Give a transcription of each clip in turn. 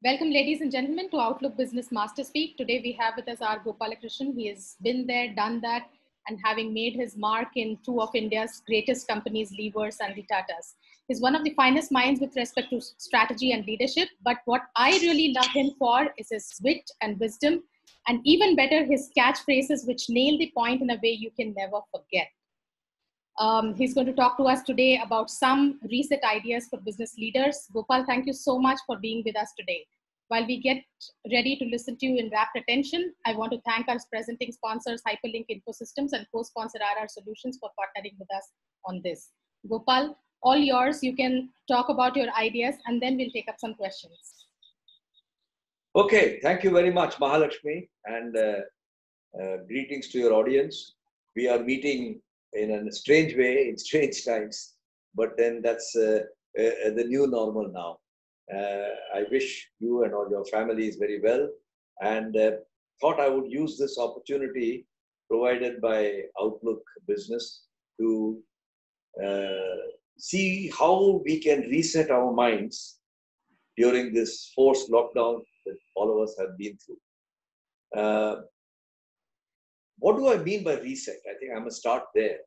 Welcome, ladies and gentlemen, to Outlook Business Masterspeak. Today we have with us R Gopalakrishnan. He has been there, done that, and having made his mark in two of India's greatest companies, Levers and the Tatas. He's one of the finest minds with respect to strategy and leadership. But what I really love him for is his wit and wisdom, and even better, his catchphrases, which nail the point in a way you can never forget. He's going to talk to us today about some reset ideas for business leaders. Gopal, thank you so much for being with us today. While we get ready to listen to you in rapt attention, I want to thank our presenting sponsors, Hyperlink Infosystems and co-sponsor RR Solutions, for partnering with us on this. Gopal, all yours. You can talk about your ideas and then we'll take up some questions. Okay, thank you very much, Mahalakshmi, and greetings to your audience. We are meeting in a strange way, in strange times, but then that's the new normal now. I wish you and all your families very well, and thought I would use this opportunity provided by Outlook Business to see how we can reset our minds during this forced lockdown that all of us have been through. What do I mean by reset? I think I'm going to start there.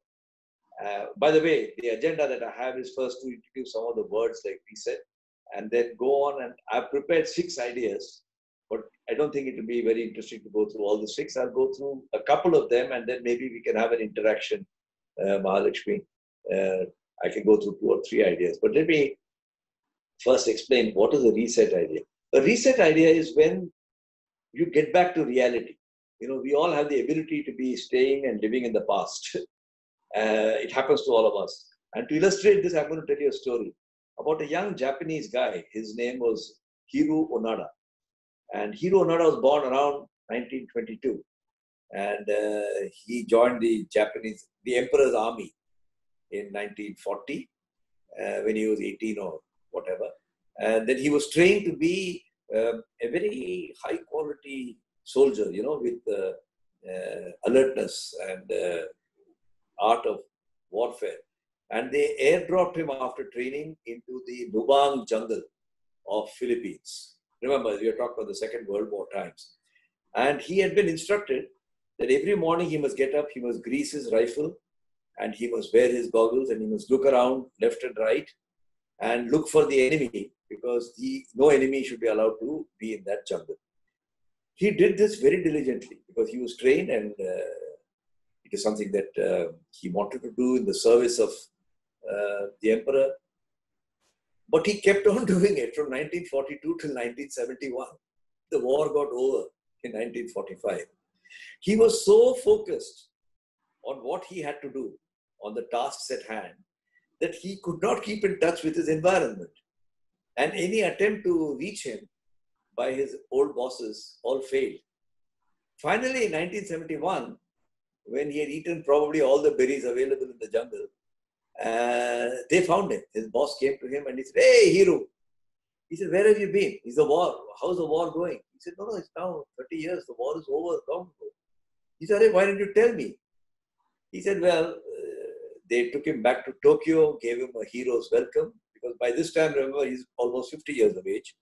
By the way, the agenda that I have is first to introduce some of the words like reset and then go on, and I've prepared 6 ideas, but I don't think it will be very interesting to go through all the 6. I'll go through a couple of them and then maybe we can have an interaction, Mahalakshmi. I can go through 2 or 3 ideas, but let me first explain what is a reset idea. A reset idea is when you get back to reality. You know, we all have the ability to be staying and living in the past. It happens to all of us. And to illustrate this, I'm going to tell you a story about a young Japanese guy. His name was Hiro Onoda. And Hiro Onoda was born around 1922. And he joined the Emperor's army in 1940 when he was 18 or whatever. And then he was trained to be a very high quality soldier, you know, with alertness and art of warfare. And they airdropped him after training into the Lubang jungle of Philippines. Remember, we are talking about the Second World War times. And he had been instructed that every morning he must get up, he must grease his rifle, and he must wear his goggles, and he must look around left and right and look for the enemy, because no enemy should be allowed to be in that jungle. He did this very diligently because he was trained, and it is something that he wanted to do in the service of the emperor. But he kept on doing it from 1942 till 1971. The war got over in 1945. He was so focused on what he had to do, on the tasks at hand, that he could not keep in touch with his environment. And any attempt to reach him by his old bosses all failed. Finally, in 1971, when he had eaten probably all the berries available in the jungle, they found him. His boss came to him and he said, "Hey, Hiro." He said, "Where have you been? Is the war? How's the war going?" He said, "No, it's now 30 years. The war is over long ago." He said, "Hey, why didn't you tell me?" He said, "Well, they took him back to Tokyo, gave him a hero's welcome, because by this time, remember, he's almost 50 years of age.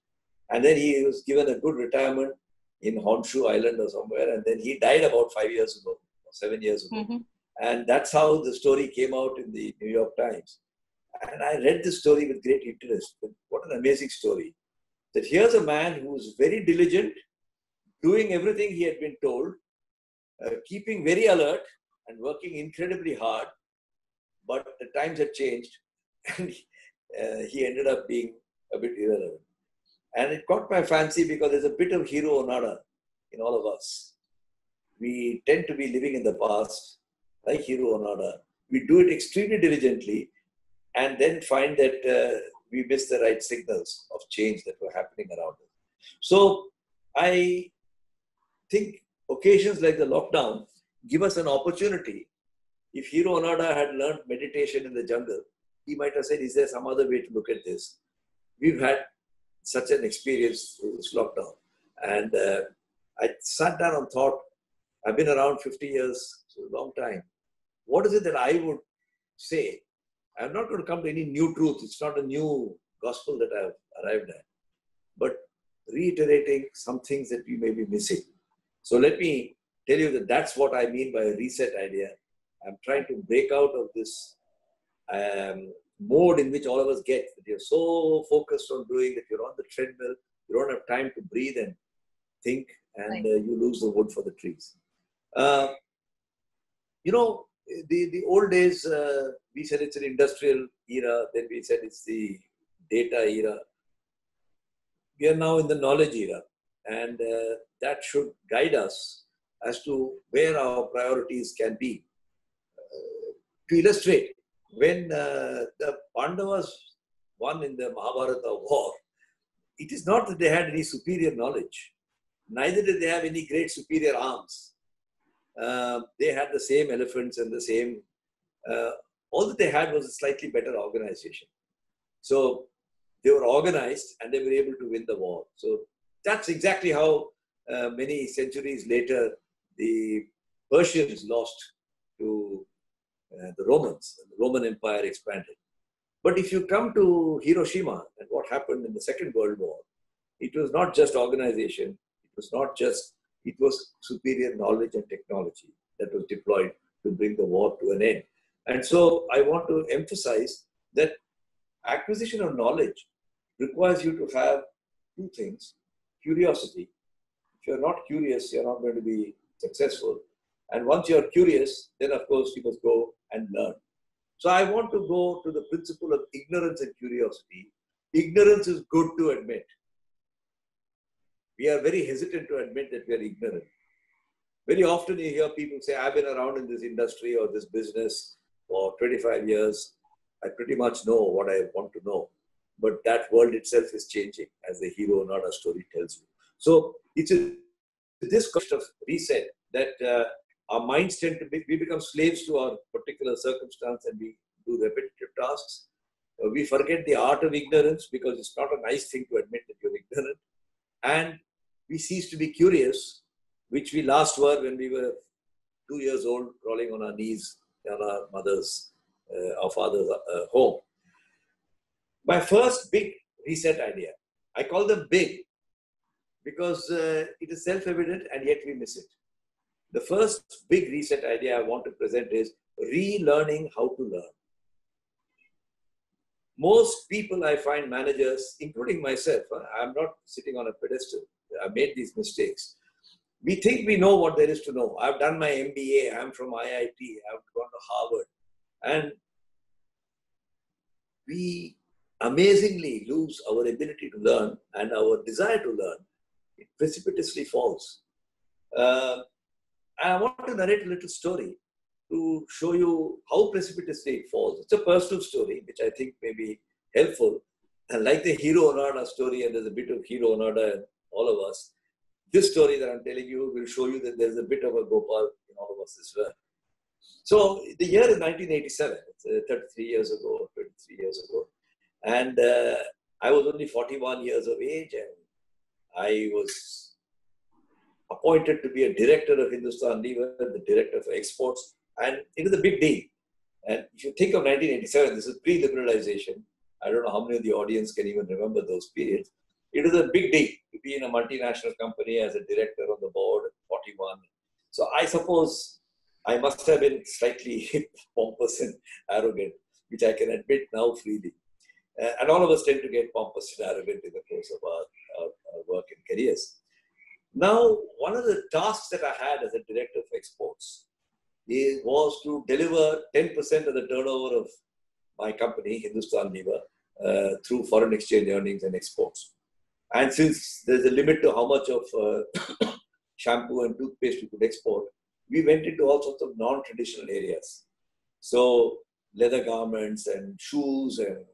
And then he was given a good retirement in Honshu Island or somewhere. And then he died about 5 years ago, or 7 years ago. Mm-hmm. And that's how the story came out in the New York Times. And I read this story with great interest. What an amazing story. That here's a man who was very diligent, doing everything he had been told, keeping very alert and working incredibly hard. But the times had changed and he ended up being a bit irrelevant. And it caught my fancy because there's a bit of Hiro Onoda in all of us. We tend to be living in the past, like Hiro Onoda. We do it extremely diligently and then find that we miss the right signals of change that were happening around us. So I think occasions like the lockdown give us an opportunity. If Hiro Onoda had learned meditation in the jungle, he might have said, "Is there some other way to look at this?" We've had such an experience through this lockdown. And I sat down and thought, I've been around 50 years, so a long time. What is it that I would say? I'm not going to come to any new truth. It's not a new gospel that I've arrived at. But reiterating some things that we may be missing. So let me tell you that that's what I mean by a reset idea. I'm trying to break out of this mode in which all of us get, that you're so focused on doing that you're on the treadmill, you don't have time to breathe and think, and you lose the wood for the trees. You know, the old days, we said it's an industrial era, then we said it's the data era. We are now in the knowledge era, and that should guide us as to where our priorities can be. To illustrate, when the Pandavas won in the Mahabharata war, it is not that they had any superior knowledge. Neither did they have any great superior arms. They had the same elephants and the same, all that they had was a slightly better organization. So they were organized and they were able to win the war. So that's exactly how many centuries later the Persians lost to the Romans. The Roman Empire expanded. But if you come to Hiroshima and what happened in the Second World War, it was not just organization, it was superior knowledge and technology that was deployed to bring the war to an end. And so I want to emphasize that acquisition of knowledge requires you to have two things: curiosity. If you're not curious, you're not going to be successful. And once you're curious, then of course you must go and learn. So I want to go to the principle of ignorance and curiosity. Ignorance is good to admit. We are very hesitant to admit that we are ignorant. Very often you hear people say, I've been around in this industry or this business for 25 years. I pretty much know what I want to know. But that world itself is changing, as the hero Nada story tells you. So it's this kind of reset that our minds tend to be, we become slaves to our particular circumstance and we do repetitive tasks. We forget the art of ignorance because it's not a nice thing to admit that you're ignorant. And we cease to be curious, which we last were when we were 2 years old, crawling on our knees in our mother's, our father's home. My first big reset idea, I call them big because it is self-evident and yet we miss it. The first big reset idea I want to present is relearning how to learn. Most people I find, managers, including myself, I'm not sitting on a pedestal. I made these mistakes. We think we know what there is to know. I've done my MBA. I'm from IIT. I've gone to Harvard. And we amazingly lose our ability to learn and our desire to learn. It precipitously falls. I want to narrate a little story to show you how precipitously it falls. It's a personal story, which I think may be helpful. And like the hero Onada story, and there's a bit of hero Onada in all of us, this story that I'm telling you will show you that there's a bit of a Gopal in all of us as well. So the year is 1987, it's 33 years ago, 23 years ago. And I was only 41 years of age, and I was appointed to be a director of Hindustan Lever, the director for exports. And it was a big deal. And if you think of 1987, this is pre-liberalization. I don't know how many of the audience can even remember those periods. It was a big deal to be in a multinational company as a director on the board at 41. So I suppose I must have been slightly pompous and arrogant, which I can admit now freely. And all of us tend to get pompous and arrogant in the course of our work and careers. Now, one of the tasks that I had as a director of exports was to deliver 10% of the turnover of my company, Hindustan Lever, through foreign exchange earnings and exports. And since there's a limit to how much of shampoo and toothpaste we could export, we went into all sorts of non-traditional areas. So leather garments and shoes and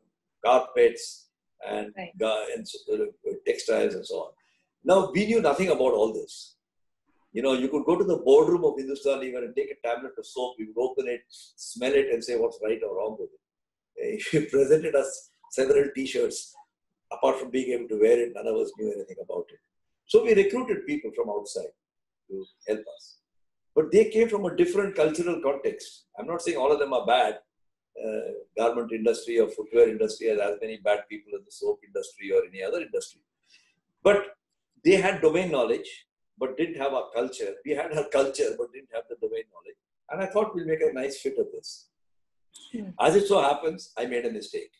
carpets and, and textiles and so on. Now, we knew nothing about all this. You know, you could go to the boardroom of Hindustan Lever and take a tablet of soap, we would open it, smell it and say what's right or wrong with it. If you presented us several t-shirts, apart from being able to wear it, none of us knew anything about it. So we recruited people from outside to help us. But they came from a different cultural context. I'm not saying all of them are bad. Garment industry or footwear industry has as many bad people as the soap industry or any other industry. But They had domain knowledge, but didn't have our culture. We had our culture, but didn't have the domain knowledge. And I thought we'll make a nice fit of this. As it so happens, I made a mistake.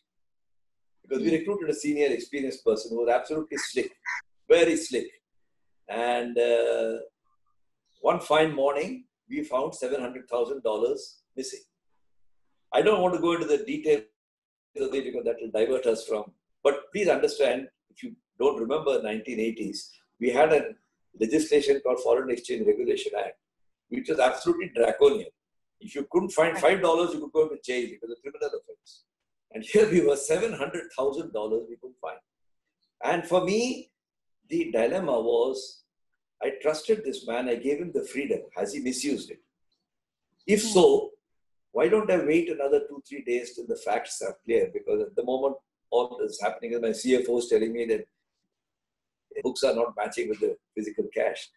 Because we recruited a senior, experienced person who was absolutely slick, very slick. And one fine morning, we found $700,000 missing. I don't want to go into the details of it because that will divert us from. But please understand, if you don't remember 1980s, we had a legislation called Foreign Exchange Regulation Act, which was absolutely draconian. If you couldn't find $5, you could go to jail because of criminal offense. And here we were, $700,000 we couldn't find. And for me, the dilemma was, I trusted this man, I gave him the freedom. Has he misused it? If so, why don't I wait another 2-3 days till the facts are clear? Because at the moment, all that's happening is my CFO is telling me that books are not matching with the physical cash.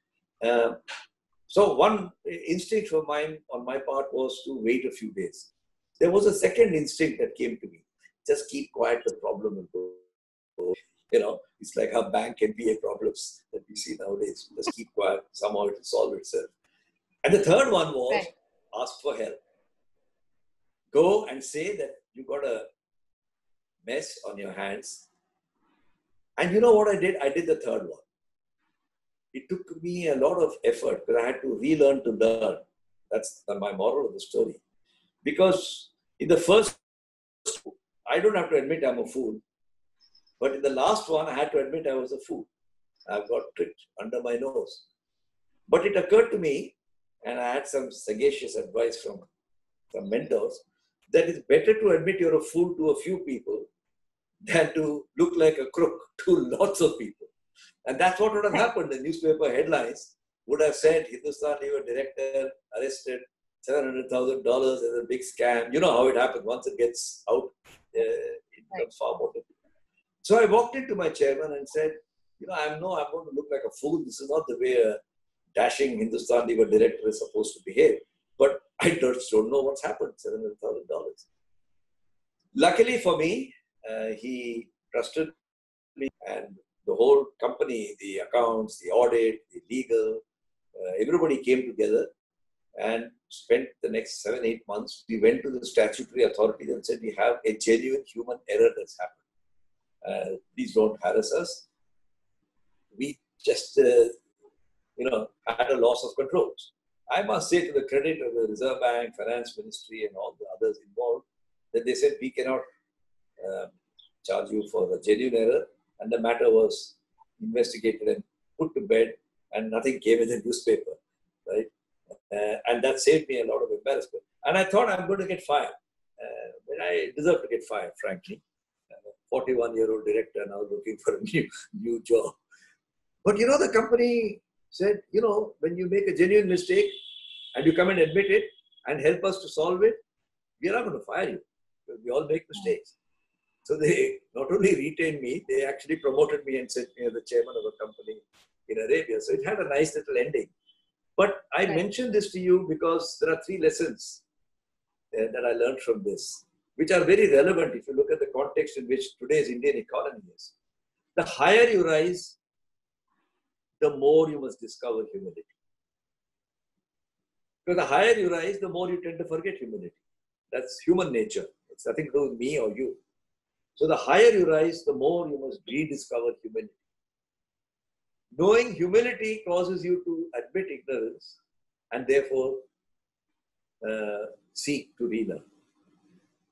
So one instinct of mine on my part was to wait a few days. There was a second instinct that came to me. Just keep quiet, the problem will go. You know, it's like how bank NPA problems that we see nowadays. Just keep quiet, somehow it will solve itself. And the third one was ask for help. Go and say that you got a mess on your hands. And you know what I did? I did the third one. It took me a lot of effort because I had to relearn to learn. That's my moral of the story. Because in the first, I don't have to admit I'm a fool. But in the last one, I had to admit I was a fool. I've got tricked under my nose. But it occurred to me, and I had some sagacious advice from some mentors, that it's better to admit you're a fool to a few people than to look like a crook to lots of people. And that's what would have happened. The newspaper headlines would have said, Hindustan Lever director arrested, $700,000 as a big scam. You know how it happens. Once it gets out, it becomes far more difficult. So I walked into my chairman and said, you know, I'm going to look like a fool. This is not the way a dashing Hindustan Lever director is supposed to behave. But I just don't know what's happened, $700,000. Luckily for me, he trusted me, and the whole company, the accounts, the audit, the legal, everybody came together and spent the next 7-8 months. We went to the statutory authorities and said, we have a genuine human error that's happened. Please don't harass us. We just, had a loss of control. I must say, to the credit of the Reserve Bank, Finance Ministry, and all the others involved, that they said we cannot charge you for a genuine error, and the matter was investigated and put to bed, and nothing came in the newspaper, right? And that saved me a lot of embarrassment. And I thought I'm going to get fired. But I deserve to get fired, frankly. 41-year-old director now looking for a new job. But the company said, when you make a genuine mistake and you come and admit it and help us to solve it, we are not going to fire you. We all make mistakes. So they not only retained me, they actually promoted me and sent me as the chairman of a company in Arabia. So it had a nice little ending. But I mentioned this to you because there are 3 lessons that I learned from this, which are very relevant if you look at the context in which today's Indian economy is. The higher you rise, the more you must discover humility. Because the higher you rise, the more you tend to forget humility. That's human nature. It's nothing to do with me or you. So the higher you rise, the more you must rediscover humility. Knowing humility causes you to admit ignorance and therefore seek to relearn.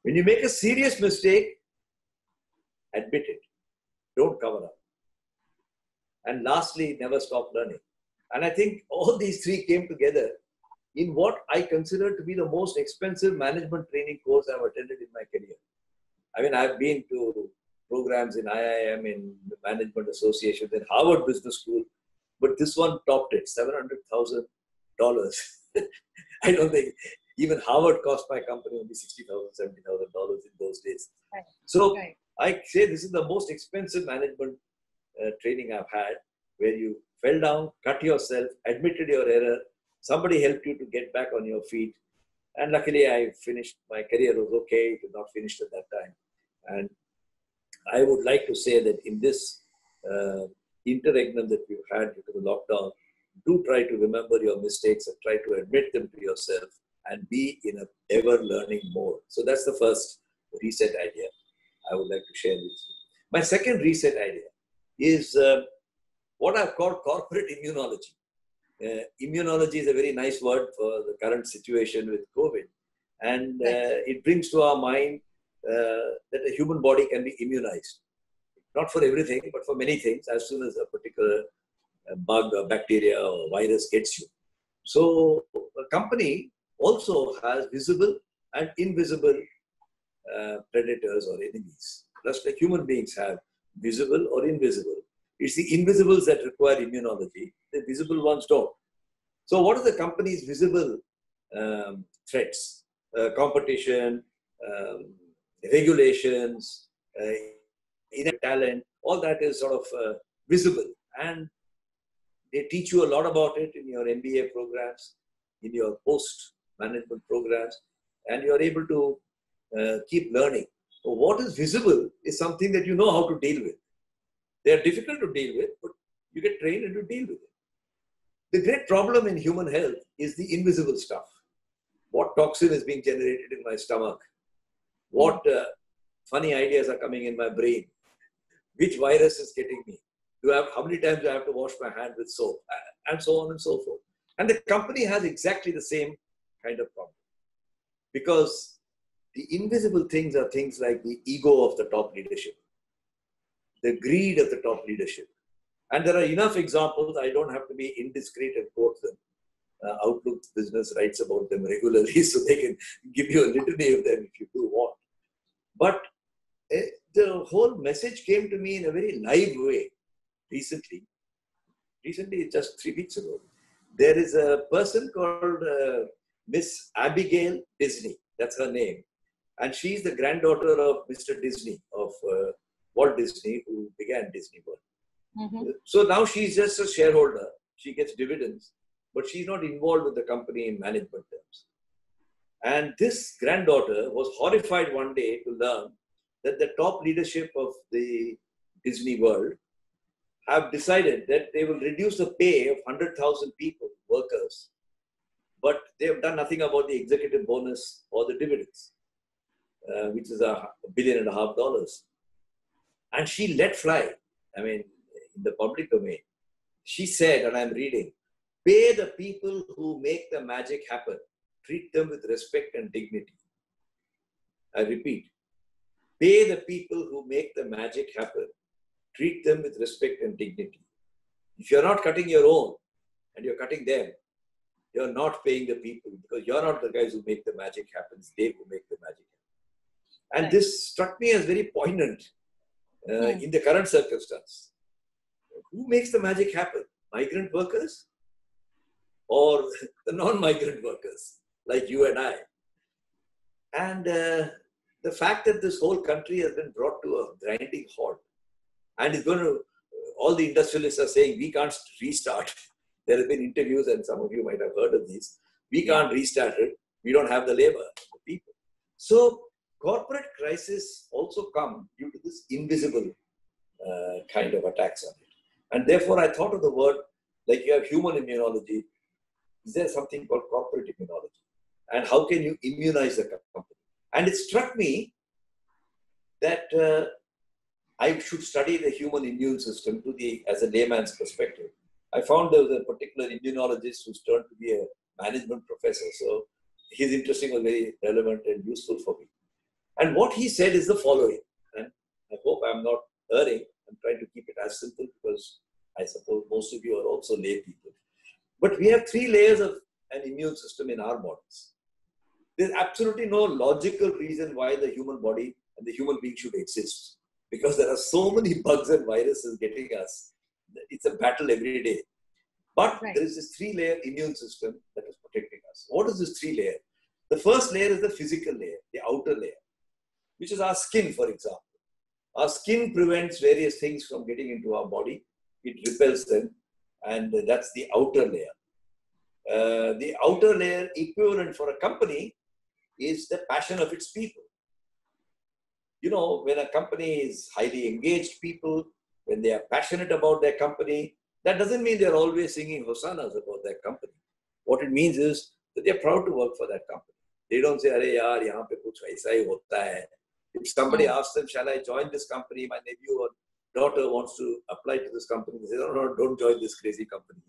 When you make a serious mistake, admit it. Don't cover up. And lastly, never stop learning. And I think all these 3 came together in what I consider to be the most expensive management training course I've attended in my career. I mean, I've been to programs in IIM, in the Management Association, in Harvard Business School, but this one topped it, $700,000. I don't think even Harvard cost my company only $60,000, $70,000 in those days. Right. So I say this is the most expensive management training I've had, where you fell down, cut yourself, admitted your error, somebody helped you to get back on your feet. And luckily I finished, my career was okay, it was not finished at that time. And I would like to say that in this interregnum that we've had due to the lockdown, do try to remember your mistakes and try to admit them to yourself and be in a ever learning mode. So that's the first reset idea I would like to share with you. My second reset idea is what I've called corporate immunology. Immunology is a very nice word for the current situation with COVID. And it brings to our mind that the human body can be immunized. Not for everything, but for many things, as soon as a particular bug or bacteria or virus gets you. So a company also has visible and invisible predators or enemies. Just like human beings have visible or invisible. It's the invisibles that require immunology. The visible ones don't. So what are the company's visible threats? Competition, regulations, talent, all that is sort of visible. And they teach you a lot about it in your MBA programs, in your post-management programs, and you're able to keep learning. So what is visible is something that you know how to deal with. They are difficult to deal with, but you get trained and you deal with it. The great problem in human health is the invisible stuff. What toxin is being generated in my stomach? What funny ideas are coming in my brain? Which virus is getting me? How many times do I have to wash my hand with soap? And so on and so forth. And the company has exactly the same kind of problem. Because the invisible things are things like the ego of the top leadership, the greed of the top leadership. And there are enough examples, I don't have to be indiscreet and quote them. Outlook Business writes about them regularly, so they can give you a litany of them if you do want. But the whole message came to me in a very live way recently, just 3 weeks ago. There is a person called Miss Abigail Disney, that's her name. And she's the granddaughter of Mr. Disney, of Walt Disney, who began Disney World. Mm-hmm. So now she's just a shareholder. She gets dividends, but she's not involved with the company in management terms. And this granddaughter was horrified one day to learn that the top leadership of the Disney World have decided that they will reduce the pay of 100,000 people, workers, but they have done nothing about the executive bonus or the dividends, which is $1.5 billion. And she let fly, in the public domain. She said, and I'm reading, pay the people who make the magic happen. Treat them with respect and dignity. I repeat, pay the people who make the magic happen. Treat them with respect and dignity. If you're not cutting your own and you're cutting them, you're not paying the people because you're not the guys who make the magic happen. It's they who make the magic happen. And this struck me as very poignant in the current circumstance. Who makes the magic happen? Migrant workers or the non-migrant workers like you and I? And the fact that this whole country has been brought to a grinding halt and is going to, all the industrialists are saying we can't restart. There have been interviews and some of you might have heard of these. We can't restart it. We don't have the labor, the people. So corporate crises also come due to this invisible kind of attacks on it. And therefore, I thought of the word, like you have human immunology, is there something called corporate immunology? And how can you immunize a company? And it struck me that I should study the human immune system as a layman's perspective. I found there was a particular immunologist who's turned to be a management professor. So his interest was very relevant and useful for me. And what he said is the following, and I hope I'm not erring. I'm trying to keep it as simple because I suppose most of you are also lay people. But we have 3 layers of an immune system in our bodies. There's absolutely no logical reason why the human body and the human being should exist because there are so many bugs and viruses getting us. It's a battle every day. But there is this 3-layer immune system that is protecting us. What is this 3-layer? The first layer is the physical layer, the outer layer, which is our skin, for example. Our skin prevents various things from getting into our body. It repels them, and that's the outer layer. The outer layer equivalent for a company is the passion of its people. You know, when a company is highly engaged people, when they are passionate about their company, that doesn't mean they're always singing hosannas about their company. What it means is that they're proud to work for that company. They don't say, "Arey yaar, yahan pe kuch aisa hi hota hai." If somebody asks them, "Shall I join this company? My nephew or daughter wants to apply to this company," they say, "No, no, don't join this crazy company."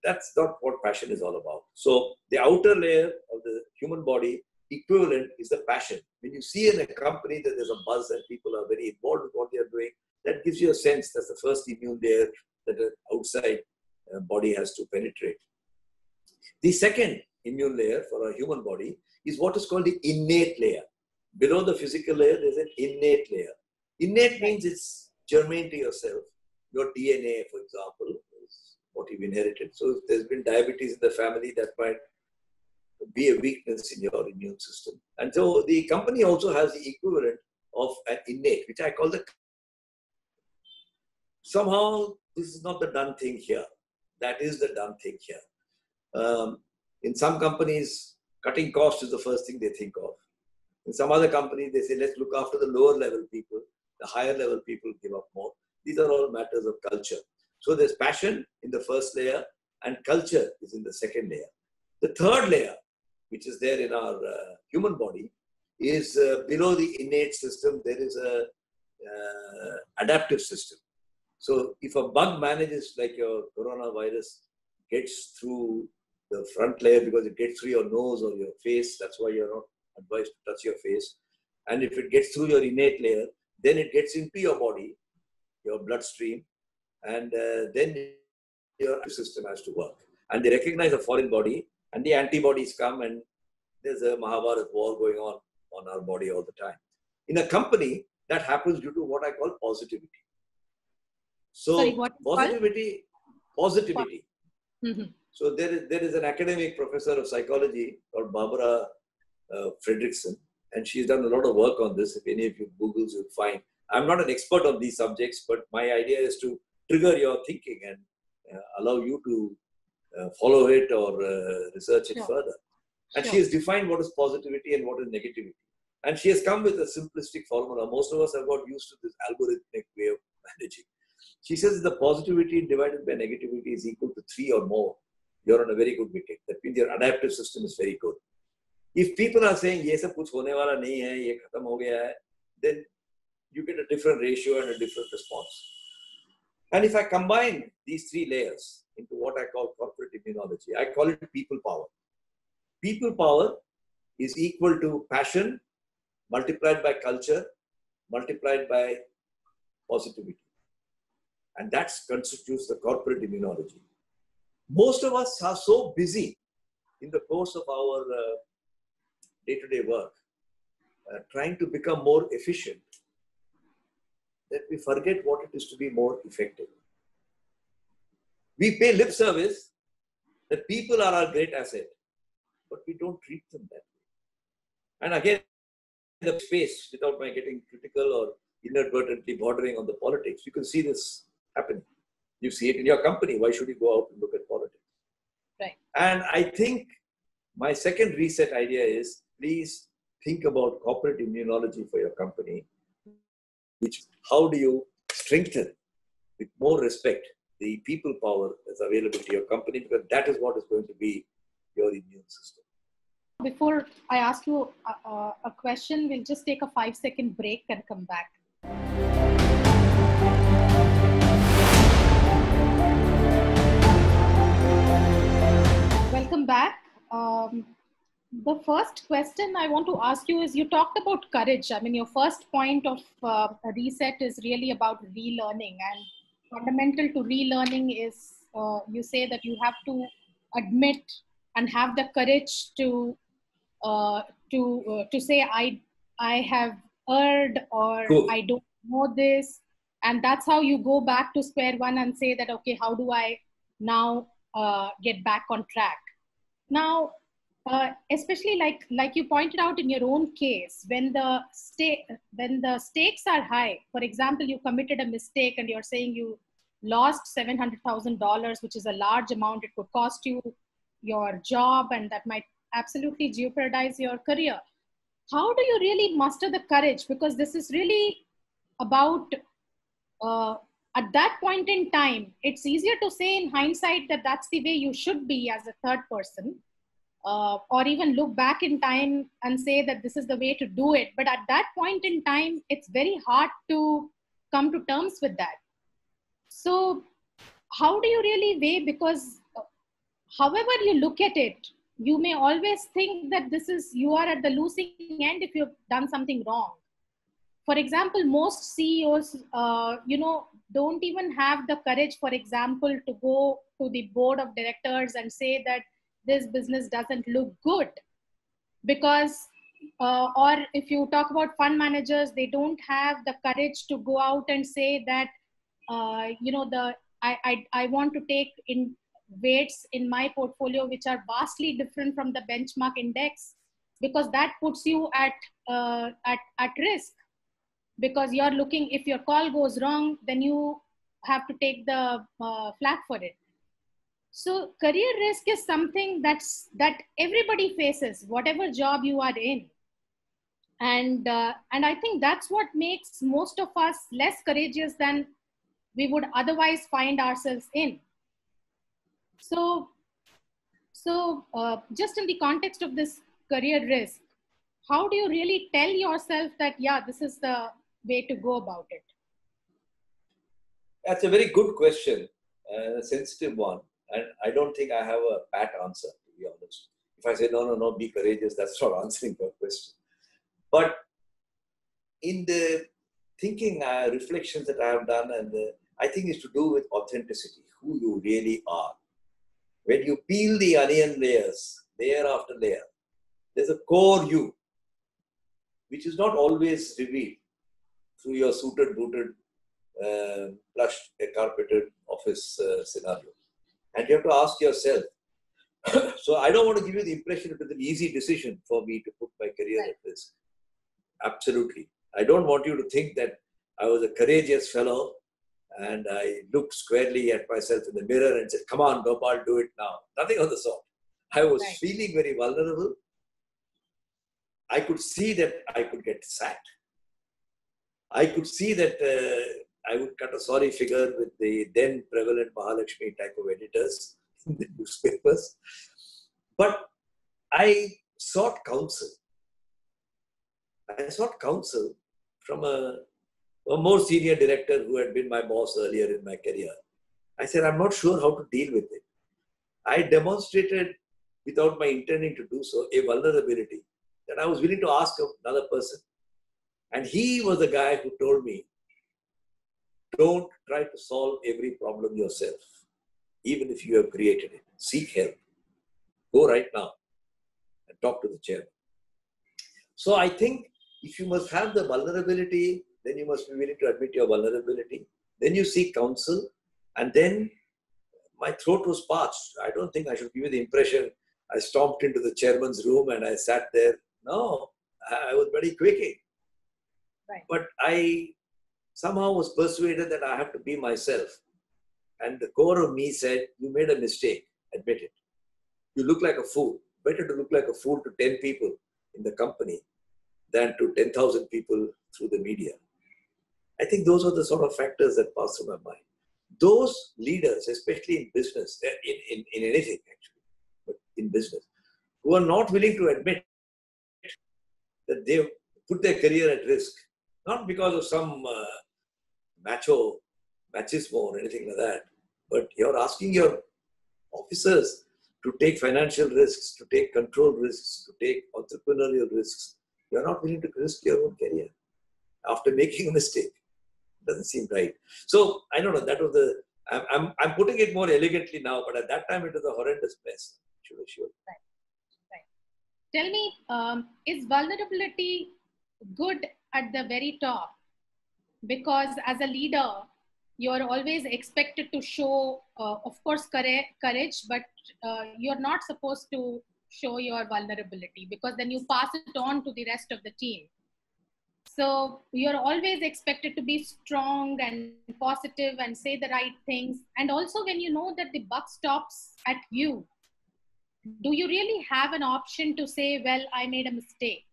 That's not what passion is all about. So the outer layer of the human body equivalent is the passion. When you see in a company that there's a buzz and people are very involved with what they're doing, that gives you a sense that's the first immune layer that the outside body has to penetrate. The second immune layer for a human body is what is called the innate layer. Below the physical layer, there's an innate layer. Innate means it's germane to yourself. Your DNA, for example, is what you've inherited. So if there's been diabetes in the family, that might be a weakness in your immune system. And so the company also has the equivalent of an innate, which I call the... Somehow, this is not the done thing here. That is the done thing here. In some companies, cutting costs is the first thing they think of. In some other companies, they say, let's look after the lower level people. The higher level people give up more. These are all matters of culture. So there's passion in the first layer and culture is in the second layer. The third layer, which is there in our human body, is below the innate system, there is a adaptive system. So if a bug manages, like your coronavirus, gets through the front layer because it gets through your nose or your face, that's why you're not advised to touch your face. And if it gets through your innate layer, then it gets into your body, your bloodstream, and then your system has to work. And they recognize a foreign body, and the antibodies come, and there's a Mahabharat war going on our body all the time. In a company, that happens due to what I call positivity. So sorry, what positivity. Mm-hmm. So there is an academic professor of psychology called Barbara Fredrickson, and she's done a lot of work on this. If any of you Googles, you'll find. I'm not an expert on these subjects, but my idea is to trigger your thinking and allow you to follow it or research it further. And she has defined what is positivity and what is negativity. And she has come with a simplistic formula. Most of us have got used to this algorithmic way of managing. She says the positivity divided by negativity is equal to 3 or more. You're on a very good wicket. That means your adaptive system is very good. If people are saying, ye sab kuch hone wala nahi hai, ye khatam ho gaya hai, then you get a different ratio and a different response. And if I combine these 3 layers into what I call corporate immunology, I call it people power. People power is equal to passion multiplied by culture multiplied by positivity. And that constitutes the corporate immunology. Most of us are so busy in the course of our day-to-day work, trying to become more efficient, that we forget what it is to be more effective. We pay lip service that people are our great asset, but we don't treat them that way. And again, in the space, without my getting critical or inadvertently bordering on the politics, you can see this happening. You see it in your company. Why should you go out and look at politics? Right. And I think my second reset idea is, please think about corporate immunology for your company. How do you strengthen with more respect the people power that's available to your company, because that is what is going to be your immune system. Before I ask you a question, we'll just take a 5-second break and come back. Welcome back. The first question I want to ask you is, you talked about courage. I mean, your first point of a reset is really about relearning, and fundamental to relearning is you say that you have to admit and have the courage to say I have erred, or Cool. I don't know this, and that's how you go back to square one and say that, okay, how do I now get back on track? Now, especially like you pointed out in your own case, when the stakes are high, for example, you committed a mistake and you're saying you lost $700,000, which is a large amount. It could cost you your job, and that might absolutely jeopardize your career. How do you really muster the courage? Because this is really about at that point in time, it's easier to say in hindsight that that's the way you should be as a third person, or even look back in time and say that this is the way to do it. But at that point in time, it's very hard to come to terms with that. So how do you really weigh? Because however you look at it, you may always think that you are at the losing end if you've done something wrong. For example, most CEOs, don't even have the courage, for example, to go to the board of directors and say that this business doesn't look good. Because, or if you talk about fund managers, they don't have the courage to go out and say that, I want to take in weights in my portfolio which are vastly different from the benchmark index, because that puts you at risk. Because you're looking, if your call goes wrong, then you have to take the flak for it. So career risk is something that everybody faces, whatever job you are in. And I think that's what makes most of us less courageous than we would otherwise find ourselves in. So just in the context of this career risk, how do you really tell yourself that, yeah, this is the way to go about it? That's a very good question, a sensitive one. And I don't think I have a pat answer, to be honest. If I say, no, be courageous, that's not answering your question. But in the thinking, reflections that I have done, and I think it's to do with authenticity, who you really are. When you peel the onion layers, layer after layer, there's a core you, which is not always revealed through your suited, booted, plush, carpeted office scenario. And you have to ask yourself. So I don't want to give you the impression it was an easy decision for me to put my career at risk. Absolutely. I don't want you to think that I was a courageous fellow and I looked squarely at myself in the mirror and said, come on, Gopal, do it now. Nothing of the sort. I was feeling very vulnerable. I could see that I could get sacked. I could see that I would cut a sorry figure with the then prevalent Mahalakshmi type of editors in the newspapers. But I sought counsel. I sought counsel from a more senior director who had been my boss earlier in my career. I said, I'm not sure how to deal with it. I demonstrated, without my intending to do so, a vulnerability that I was willing to ask of another person. And he was the guy who told me, don't try to solve every problem yourself, even if you have created it. Seek help. Go right now and talk to the chairman. So I think if you must have the vulnerability, then you must be willing to admit your vulnerability. Then you seek counsel. And then my throat was parched. I don't think I should give you the impression I stomped into the chairman's room and I sat there. No, I was very quaking. Right. But I somehow was persuaded that I have to be myself. And the core of me said, you made a mistake. Admit it. You look like a fool. Better to look like a fool to 10 people in the company than to 10,000 people through the media. I think those are the sort of factors that pass through my mind. Those leaders, especially in business, in anything actually, but in business, who are not willing to admit that they put their career at risk, not because of some machismo or anything like that, but you're asking your officers to take financial risks, to take control risks, to take entrepreneurial risks. You're not willing to risk your own career after making a mistake. Doesn't seem right. So I don't know. That was the. I'm putting it more elegantly now, but at that time it was a horrendous mess. Sure. Right. Tell me, is vulnerability good at the very top? Because as a leader, you're always expected to show, of course, courage, but you're not supposed to show your vulnerability, because then you pass it on to the rest of the team. So you're always expected to be strong and positive and say the right things. And also when you know that the buck stops at you, do you really have an option to say, well, I made a mistake?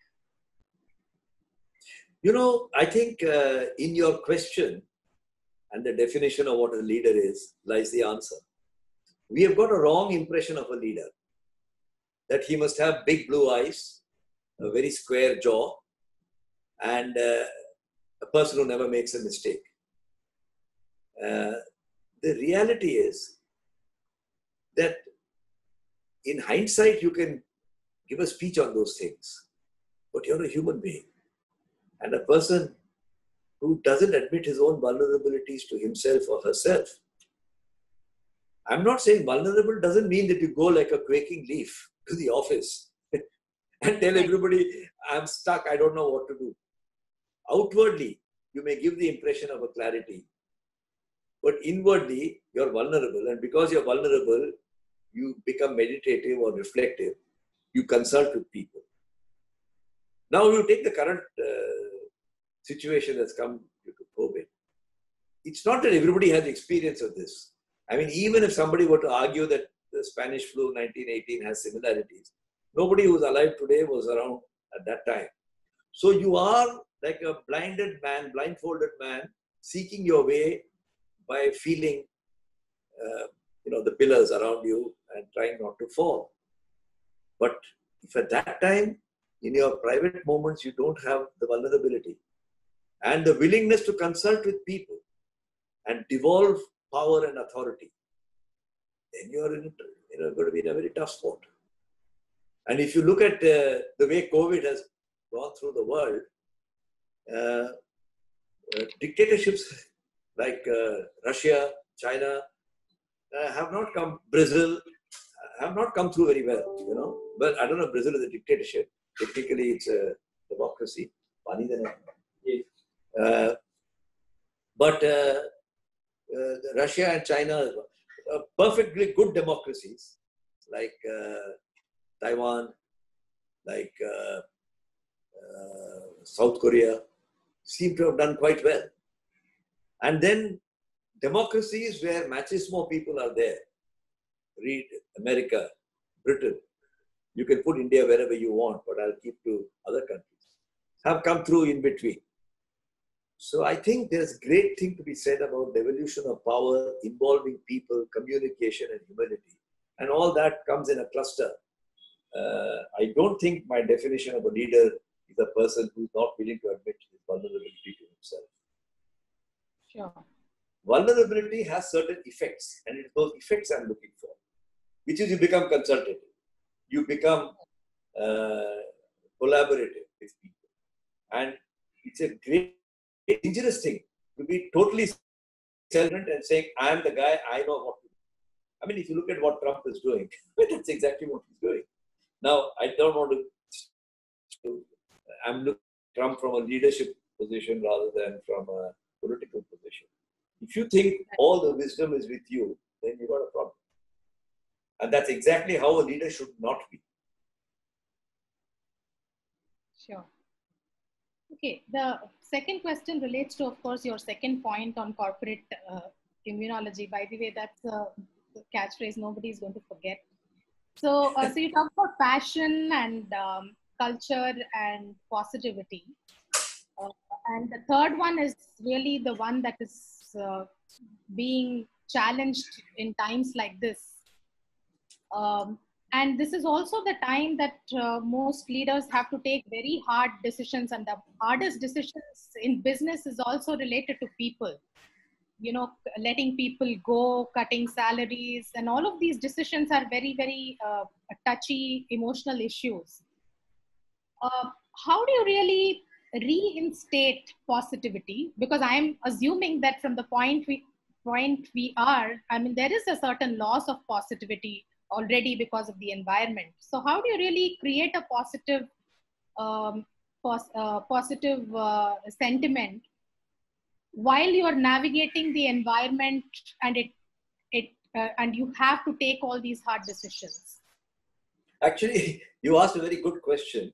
You know, I think in your question, and the definition of what a leader is lies the answer. We have got a wrong impression of a leader, that he must have big blue eyes, a very square jaw, and a person who never makes a mistake. The reality is that in hindsight, you can give a speech on those things, but you're a human being. And a person who doesn't admit his own vulnerabilities to himself or herself. I'm not saying vulnerable doesn't mean that you go like a quaking leaf to the office and tell everybody, I'm stuck, I don't know what to do. Outwardly, you may give the impression of a clarity, but inwardly, you're vulnerable. And because you're vulnerable, you become meditative or reflective. You consult with people. Now you take the current situation that's come due to COVID. It's not that everybody has experience of this. I mean, even if somebody were to argue that the Spanish flu 1918 has similarities, nobody who's alive today was around at that time. So you are like a blindfolded man, seeking your way by feeling, the pillars around you and trying not to fall. But if at that time, in your private moments, you don't have the vulnerability and the willingness to consult with people and devolve power and authority, then you're going to be in a very tough spot. And if you look at the way COVID has gone through the world, dictatorships like Russia, China, Brazil have not come through very well, But I don't know if Brazil is a dictatorship. Technically, it's a democracy. But Russia and China are perfectly good democracies, like Taiwan, like South Korea, seem to have done quite well. And then democracies where machismo people are there, read America, Britain, you can put India wherever you want, but I'll keep to other countries, have come through in between. So I think there's a great thing to be said about devolution of power, involving people, communication and humility. And all that comes in a cluster. I don't think my definition of a leader is a person who's not willing to admit his vulnerability to himself. Sure. Vulnerability has certain effects, and it's those effects I'm looking for, which is you become consultative. You become collaborative with people. And it's a great dangerous thing to be totally self-reliant and saying, I'm the guy, I know what to do. I mean, if you look at what Trump is doing, that's exactly what he's doing. Now, I don't want to, I'm looking at Trump from a leadership position rather than from a political position. If you think all the wisdom is with you, then you've got a problem. And that's exactly how a leader should not be. Sure. Okay, the second question relates to, of course, your second point on corporate immunology. By the way, that's a catchphrase nobody is going to forget. So, so you talk about passion and culture and positivity. And the third one is really the one that is being challenged in times like this. And this is also the time that most leaders have to take very hard decisions, and the hardest decisions in business is also related to people. Letting people go, cutting salaries, and all of these decisions are very, very touchy, emotional issues. How do you really reinstate positivity? Because I'm assuming that from the point we are, I mean, there is a certain loss of positivity already because of the environment. So how do you really create a positive sentiment while you are navigating the environment and and you have to take all these hard decisions? Actually, you asked a very good question.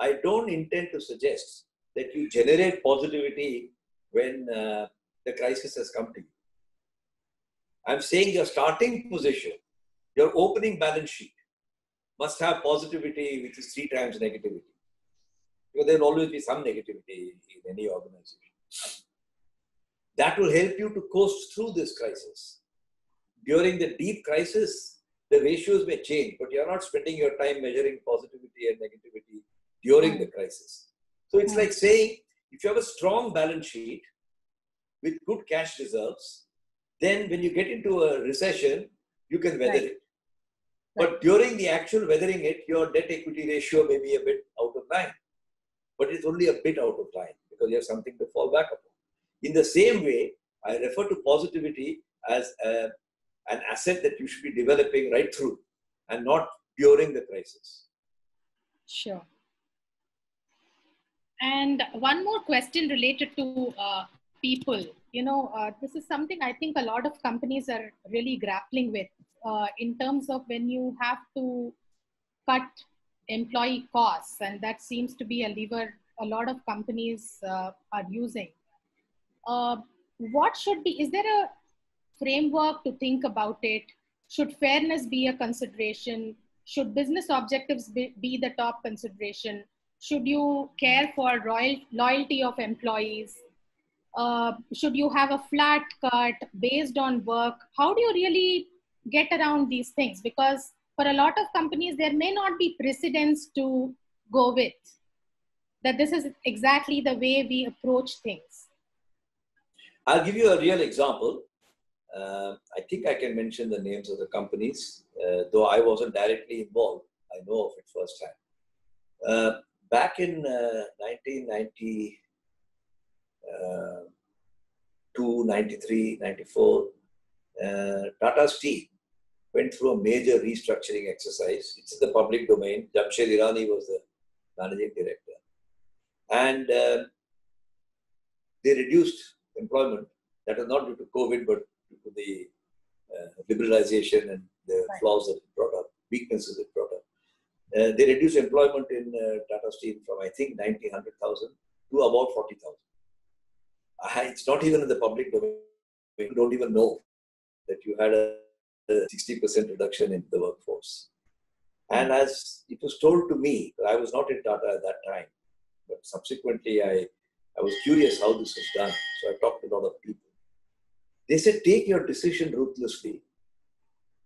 I don't intend to suggest that you generate positivity when the crisis has come to you. I'm saying your starting position, your opening balance sheet must have positivity, which is 3 times negativity. Because there will always be some negativity in any organization. That will help you to coast through this crisis. During the deep crisis, the ratios may change, but you're not spending your time measuring positivity and negativity during the crisis. So it's like saying, if you have a strong balance sheet with good cash reserves, then when you get into a recession, you can weather it. But during the actual weathering it, your debt equity ratio may be a bit out of line. But it's only a bit out of line because you have something to fall back upon. In the same way, I refer to positivity as an asset that you should be developing right through and not during the crisis. Sure. And one more question related to people. This is something I think a lot of companies are really grappling with in terms of when you have to cut employee costs, and that seems to be a lever a lot of companies are using. Is there a framework to think about it? Should fairness be a consideration? Should business objectives be the top consideration? Should you care for loyalty of employees? Should you have a flat cut based on work? How do you really get around these things? Because for a lot of companies, there may not be precedents to go with. That this is exactly the way we approach things. I'll give you a real example. I think I can mention the names of the companies, though I wasn't directly involved. I know of it firsthand. Back in 1992, 93, 94, Tata Steel went through a major restructuring exercise. It's in the public domain. Jamshed Irani was the managing director. And they reduced employment. That was not due to COVID, but due to the liberalization and the flaws that it brought up, weaknesses it brought up. They reduced employment in Tata Steel from, I think, 100,000 to about 40,000. It's not even in the public domain. You don't even know that you had a 60% reduction in the workforce. And as it was told to me, I was not in Tata at that time, but subsequently I was curious how this was done. So I talked to a lot of people. They said, take your decision ruthlessly,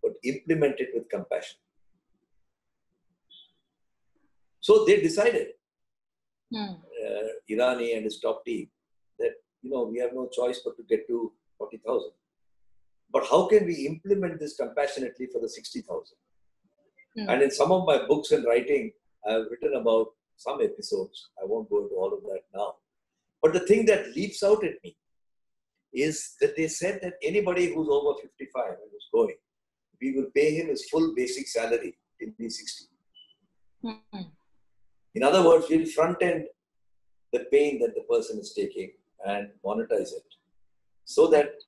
but implement it with compassion. So they decided, Irani and his top team, that, we have no choice but to get to 40,000. But how can we implement this compassionately for the 60,000? And in some of my books and writing, I've written about some episodes. I won't go into all of that now. But the thing that leaps out at me is that they said that anybody who's over 55 and who's going, we will pay him his full basic salary till he's 60. In other words, we'll front end the pain that the person is taking and monetize it so that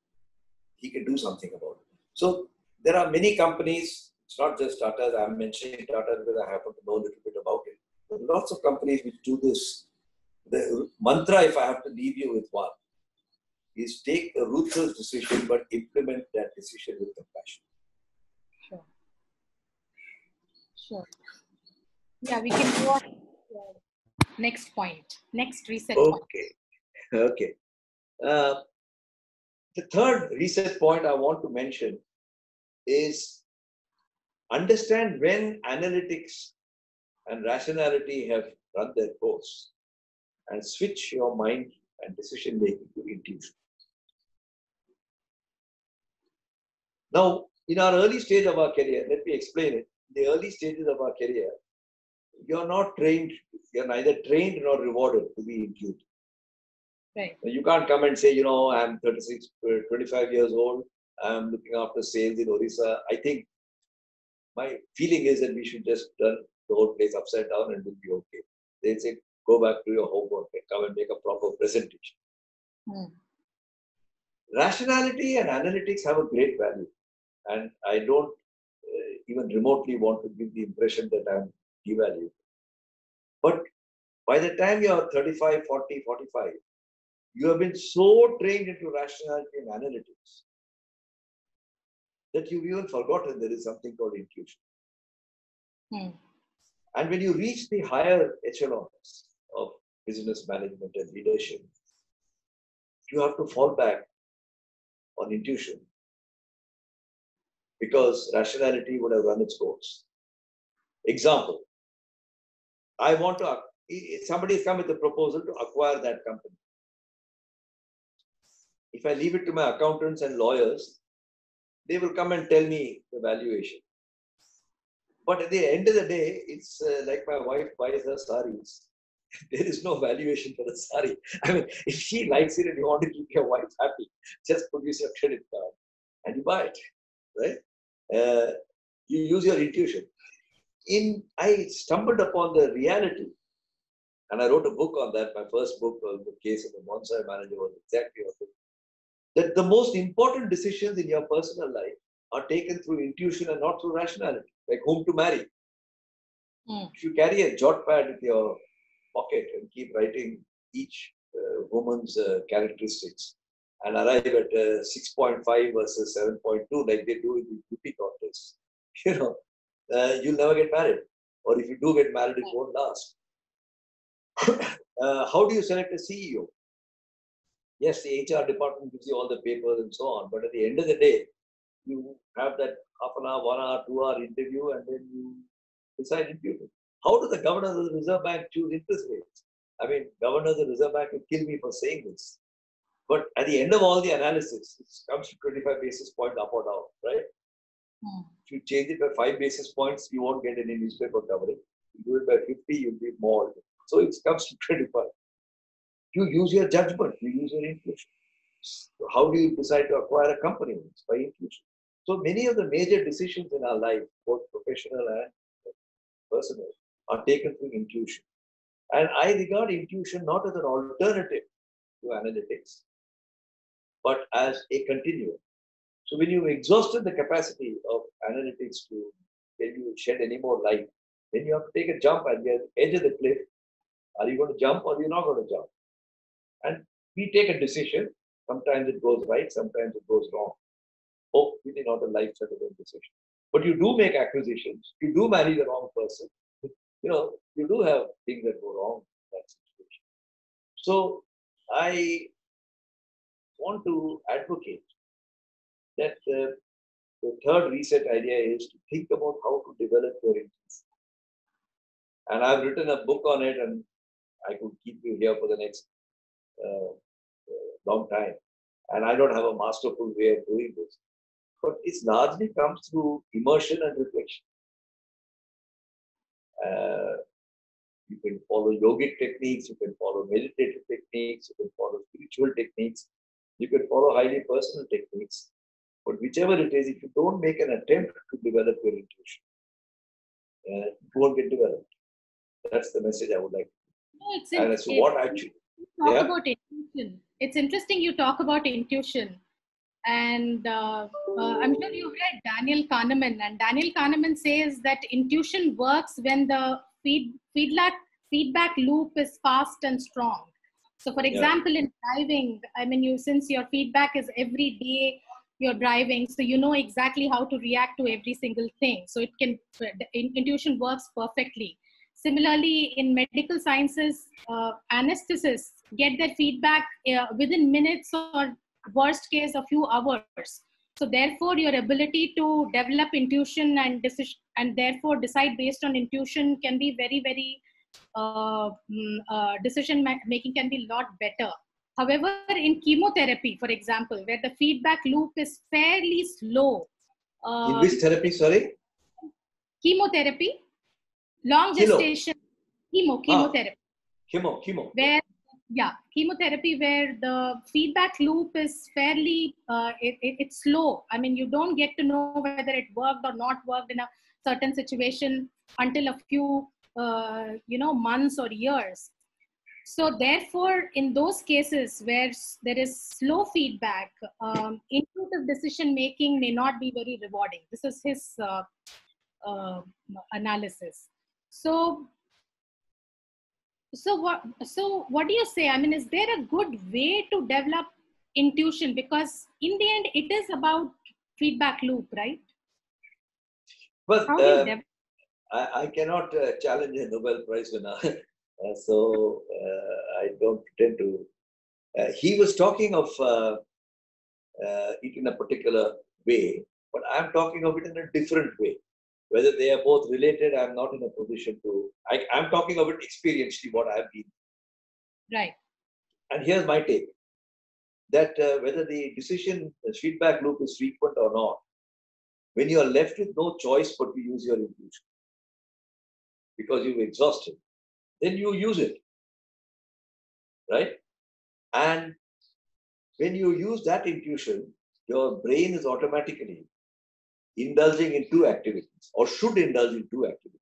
he can do something about it. So there are many companies, it's not just Tata. I'm mentioning Tata because I happen to know a little bit about it. There are lots of companies which do this. The mantra, if I have to leave you with one, is take a ruthless decision but implement that decision with compassion. Sure. Yeah, we can go on. Next point. Next reset point. Okay. The third reset point I want to mention is understand when analytics and rationality have run their course and switch your mind and decision making to intuition. Now, in our early stage of our career, let me explain it. In the early stages of our career, you're not trained, you're neither trained nor rewarded to be intuitive. Right. You can't come and say, I'm 36, 25 years old, I'm looking after sales in Orissa. I think my feeling is that we should just turn the whole place upside down and we'll be okay. They say, go back to your homework and come and make a proper presentation. Rationality and analytics have a great value. And I don't even remotely want to give the impression that I'm devalued. But by the time you're 35, 40, 45, you have been so trained into rationality and analytics that you've even forgotten there is something called intuition. And when you reach the higher echelons of business management and leadership, you have to fall back on intuition because rationality would have run its course. Example, I want to, somebody has come with a proposal to acquire that company. If I leave it to my accountants and lawyers, they will come and tell me the valuation. But at the end of the day, it's like my wife buys her saris. There is no valuation for the sari. I mean, if she likes it and you want to keep your wife happy, just produce your credit card and you buy it, right? You use your intuition. I stumbled upon the reality, and I wrote a book on that. My first book, The Case of the Bonsai Manager, was exactly on it. That the most important decisions in your personal life are taken through intuition and not through rationality, like whom to marry. If you carry a jot pad in your pocket and keep writing each woman's characteristics and arrive at 6.5 versus 7.2 like they do in the beauty contest, you'll never get married. Or if you do get married, it won't last. How do you select a CEO? Yes, the HR department gives you all the papers and so on, but at the end of the day, you have that half an hour, 1 hour, 2 hour interview, and then you decide intuitively. How do the governors of the Reserve Bank choose interest rates? I mean, governors of the Reserve Bank will kill me for saying this. But at the end of all the analysis, it comes to 25 basis points up or down, right? If you change it by 5 basis points, you won't get any newspaper coverage. You do it by 50, you'll be mauled. So it comes to 25. You use your judgment, you use your intuition. So how do you decide to acquire a company? It's by intuition. So many of the major decisions in our life, both professional and personal, are taken through intuition. And I regard intuition not as an alternative to analytics, but as a continuum. So when you've exhausted the capacity of analytics to tell you shed any more light, then you have to take a jump at the edge of the cliff. Are you going to jump or are you not going to jump? And we take a decision. Sometimes it goes right, sometimes it goes wrong. Hopefully not a life-threatening decision. But you do make acquisitions. You do marry the wrong person. You do have things that go wrong in that situation. So I want to advocate that the third reset idea is to think about how to develop your intuition. And I've written a book on it, and I could keep you here for the next long time. And I don't have a masterful way of doing this. But it largely comes through immersion and reflection. You can follow yogic techniques, you can follow meditative techniques, you can follow spiritual techniques, you can follow highly personal techniques. But whichever it is, if you don't make an attempt to develop your intuition, it won't get developed. That's the message I would like to give. And so what actually... Talk about intuition. It's interesting you talk about intuition. And I'm sure you've read Daniel Kahneman. And Daniel Kahneman says that intuition works when the feedback loop is fast and strong. So for example, in driving, I mean, since your feedback is every day you're driving, so you know exactly how to react to every single thing. So intuition works perfectly. Similarly, in medical sciences, anesthetists get their feedback within minutes or worst case a few hours. So therefore, your ability to develop intuition and decision, and therefore decide based on intuition can be very, very decision making can be a lot better. However, in chemotherapy, for example, where the feedback loop is fairly slow. In which therapy, sorry? Chemotherapy. Long gestation, chemotherapy. Chemo. Where, chemotherapy where the feedback loop is fairly, it's slow. I mean, you don't get to know whether it worked or not worked in a certain situation until a few, months or years. So therefore, in those cases where there is slow feedback, intuitive decision making may not be very rewarding. This is his analysis. So what do you say? I mean, is there a good way to develop intuition? Because in the end, it is about feedback loop, right? Well, I cannot challenge a Nobel Prize winner, so I don't pretend to. He was talking of it in a particular way, but I'm talking of it in a different way. Whether they are both related, I'm not in a position to. I'm talking of it experientially, what I've been. Right. And here's my take: that whether the feedback loop is frequent or not, when you are left with no choice but to use your intuition, because you've exhausted, then you use it, right? And when you use that intuition, your brain is automatically indulging in two activities, or should indulge in two activities.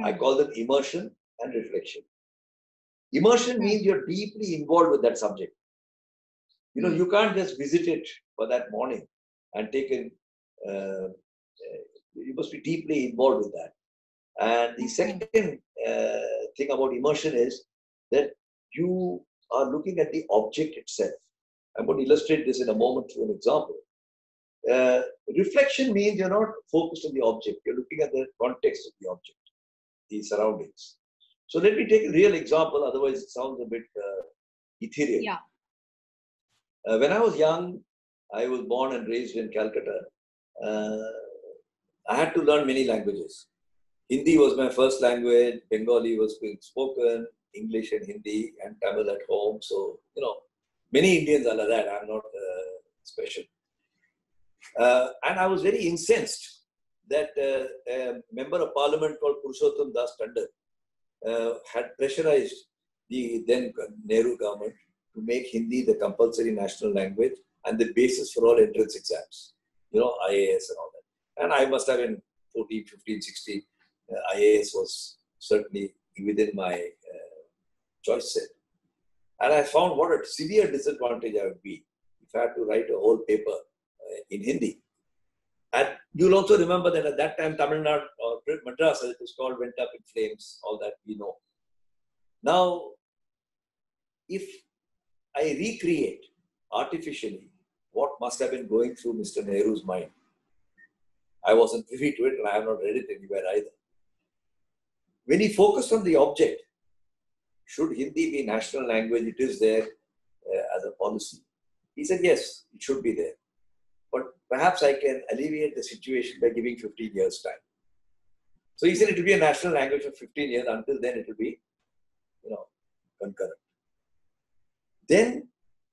I call them immersion and reflection. Immersion means you're deeply involved with that subject. You can't just visit it for that morning and take in, you must be deeply involved with that. And the second thing about immersion is that you are looking at the object itself. I'm going to illustrate this in a moment through an example. Reflection means you're not focused on the object. You're looking at the context of the object, the surroundings. So let me take a real example, otherwise it sounds a bit ethereal. Yeah. When I was young, I was born and raised in Calcutta. I had to learn many languages. Hindi was my first language, Bengali was being spoken, English and Hindi, and Tamil at home. So, many Indians are like that. I'm not special. And I was very incensed that a member of parliament called Purushottam Das Tandon had pressurized the then Nehru government to make Hindi the compulsory national language and the basis for all entrance exams, IAS and all that. And I must have been 14, 15, 16. IAS was certainly within my choice set. And I found what a severe disadvantage I would be if I had to write a whole paper in Hindi. And you'll also remember that at that time, Tamil Nadu or Madras, as it was called, went up in flames, all that we know. Now, if I recreate artificially what must have been going through Mr. Nehru's mind, I wasn't privy to it and I have not read it anywhere either. When he focused on the object, should Hindi be national language? It is there as a policy. He said, yes, it should be there. But perhaps I can alleviate the situation by giving 15 years time. So he said it will be a national language for 15 years. Until then, it will be, concurrent. Then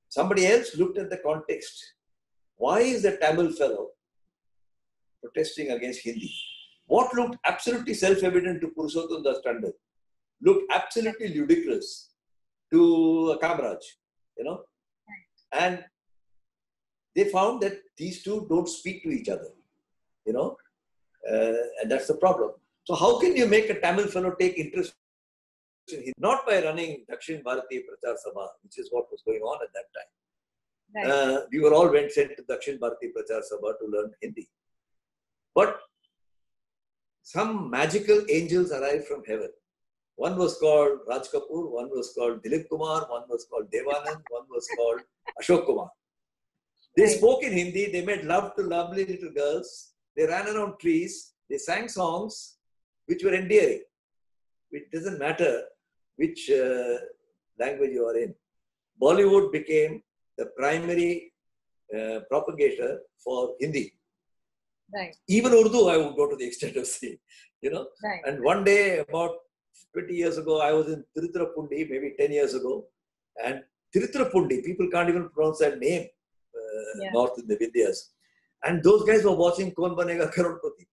somebody else looked at the context. Why is the Tamil fellow protesting against Hindi? What looked absolutely self-evident to Purushottam Das Tandon looked absolutely ludicrous to Kamraj, And they found that these two don't speak to each other, and that's the problem. So how can you make a Tamil fellow take interest in Hindi? Not by running Dakshin Bharatiya Prachar Sabha, which is what was going on at that time. Right. We were all sent to Dakshin Bharatiya Prachar Sabha to learn Hindi. But some magical angels arrived from heaven. One was called Raj Kapoor, one was called Dilip Kumar, one was called Devanand, one was called Ashok Kumar. They spoke in Hindi, they made love to lovely little girls, they ran around trees, they sang songs which were endearing. It doesn't matter which language you are in. Bollywood became the primary propagator for Hindi. Right. Even Urdu, I would go to the extent of saying, Right. And one day, about 20 years ago, I was in Tirupurapundi, maybe 10 years ago. And Tirupurapundi, people can't even pronounce that name north in the Vidyas. And those guys were watching Kaun Banega Crorepati.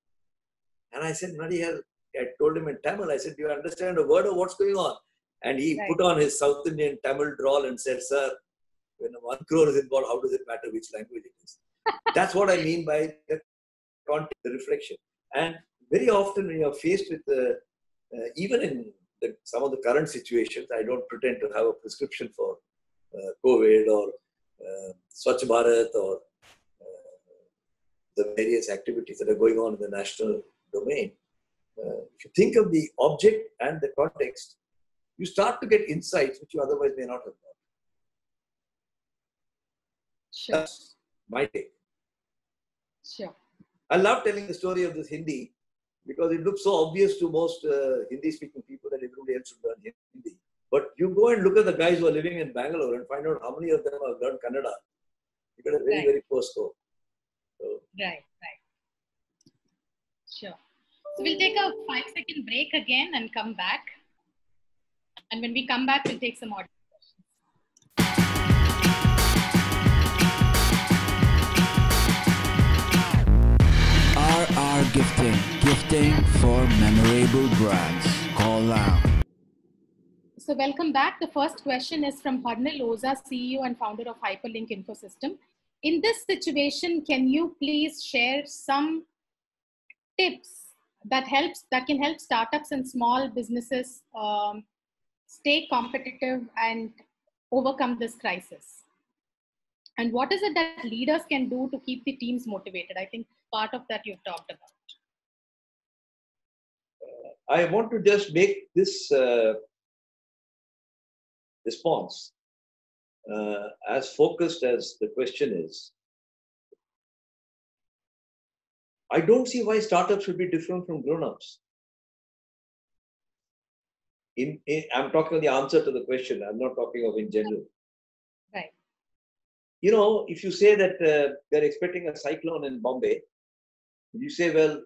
And I said, I told him in Tamil, I said, do you understand a word of what's going on? And he put on his South Indian Tamil drawl and said, sir, when 1 crore is involved, how does it matter which language it is? That's what I mean by the content, the reflection. And very often when you're faced with, even in some of the current situations, I don't pretend to have a prescription for COVID or Swachh Bharat or the various activities that are going on in the national domain. If you think of the object and the context, you start to get insights which you otherwise may not have got. Sure. That's my take. Sure. I love telling the story of this Hindi because it looks so obvious to most Hindi-speaking people that everybody else should learn Hindi. But you go and look at the guys who are living in Bangalore and find out how many of them have learned Kannada. get a very, Right. very poor score. So, Right. Sure. So we'll take a 5-second break again and come back. And when we come back, we'll take some audience questions. RR Gifting for memorable brands. Call now. So welcome back. The first question is from Harnil Oza, CEO and founder of Hyperlink Infosystem. In this situation, can you please share some tips that can help startups and small businesses stay competitive and overcome this crisis? And what is it that leaders can do to keep the teams motivated? I think part of that you've talked about. I want to just make this response as focused as the question is. I don't see why startups should be different from grown-ups. I'm talking the answer to the question. I'm not talking of in general. Right. You know, if you say that they're expecting a cyclone in Bombay, you say, well,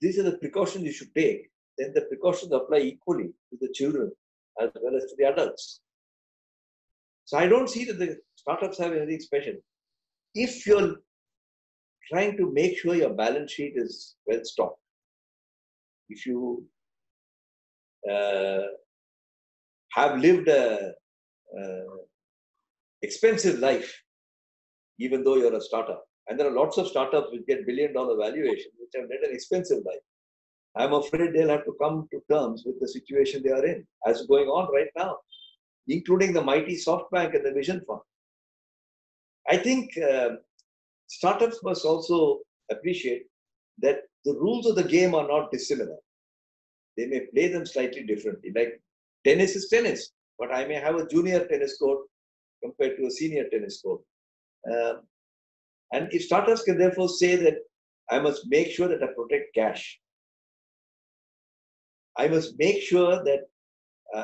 these are the precautions you should take, then the precautions apply equally to the children as well as to the adults. So I don't see that the startups have anything special. If you're trying to make sure your balance sheet is well stocked, if you have lived a expensive life, even though you're a startup, and there are lots of startups which get billion-dollar valuation, which have led an expensive life. I'm afraid they'll have to come to terms with the situation they are in, as going on right now, including the mighty SoftBank and the Vision Fund. I think startups must also appreciate that the rules of the game are not dissimilar. They may play them slightly differently. Like tennis is tennis, but I may have a junior tennis court compared to a senior tennis court. And if startups can therefore say that I must make sure that I protect cash, I must make sure that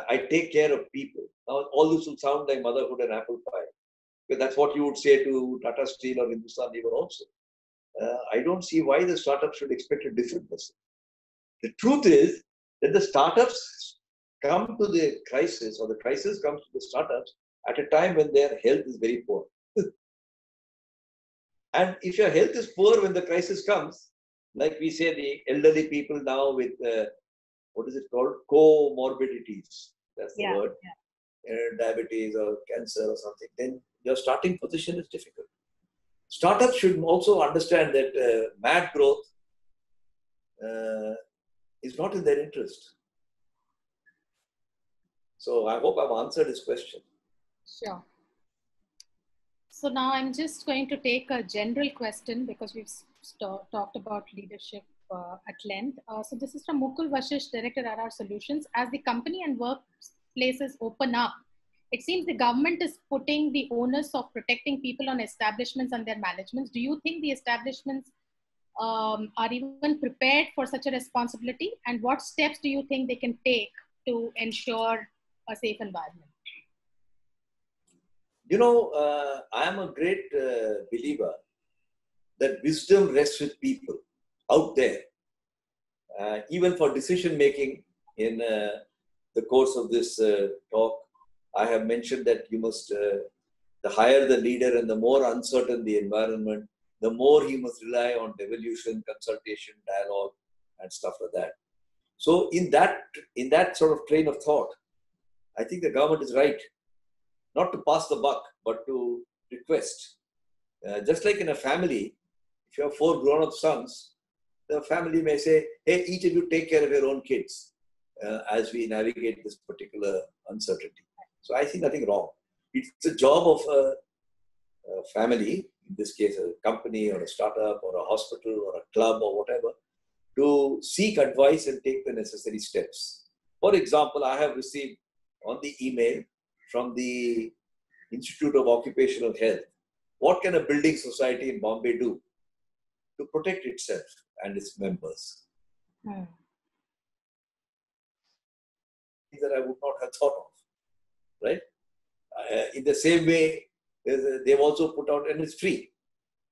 I take care of people. Now, all this will sound like motherhood and apple pie, because that's what you would say to Tata Steel or Hindustan Lever also. I don't see why the startups should expect a different person. The truth is that the startups come to the crisis, or the crisis comes to the startups at a time when their health is very poor. And if your health is poor when the crisis comes, like we say, the elderly people now with, what is it called? Comorbidities. That's the word. Yeah. Diabetes or cancer or something. Then your starting position is difficult. Startups should also understand that mad growth is not in their interest. So I hope I've answered this question. Sure. So now I'm just going to take a general question because we've talked about leadership at length. So this is from Mukul Vashish, Director RR Solutions. As the company and workplaces open up, it seems the government is putting the onus of protecting people on establishments and their managements. Do you think the establishments are even prepared for such a responsibility? And what steps do you think they can take to ensure a safe environment? You know, I am a great believer that wisdom rests with people out there. Even for decision making in the course of this talk, I have mentioned that you must, the higher the leader and the more uncertain the environment, the more he must rely on devolution, consultation, dialogue, and stuff like that. So in that sort of train of thought, I think the government is right. Not to pass the buck, but to request. Just like in a family, if you have 4 grown-up sons, the family may say, hey, each of you take care of your own kids as we navigate this particular uncertainty. So I see nothing wrong. It's the job of a family, in this case a company or a startup or a hospital or a club or whatever, to seek advice and take the necessary steps. For example, I have received on the email from the Institute of Occupational Health, what can a building society in Bombay do to protect itself and its members? Things that I would not have thought of, right? In the same way, They've also put out, and it's free.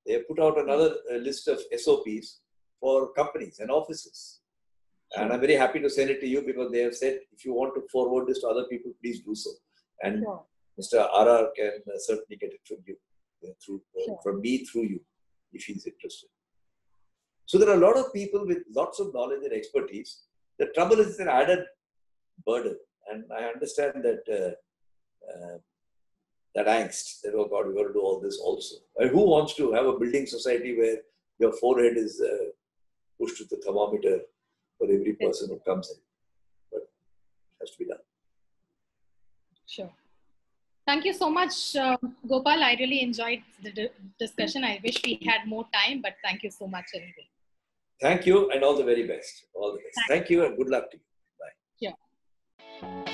They have put out another list of SOPs for companies and offices. And I'm very happy to send it to you because they have said, if you want to forward this to other people, please do so. And Mr. RR can certainly get it from you, from me through you, if he's interested. So there are a lot of people with lots of knowledge and expertise. The trouble is an added burden. And I understand that that angst, that, oh God, we've got to do all this also. And who wants to have a building society where your forehead is pushed to the thermometer for every person who comes in? But it has to be done. Sure. Thank you so much, Gopal. I really enjoyed the discussion. I wish we had more time, but thank you so much anyway. Thank you and all the very best. All the best. Thank you and good luck to you. Bye. Sure.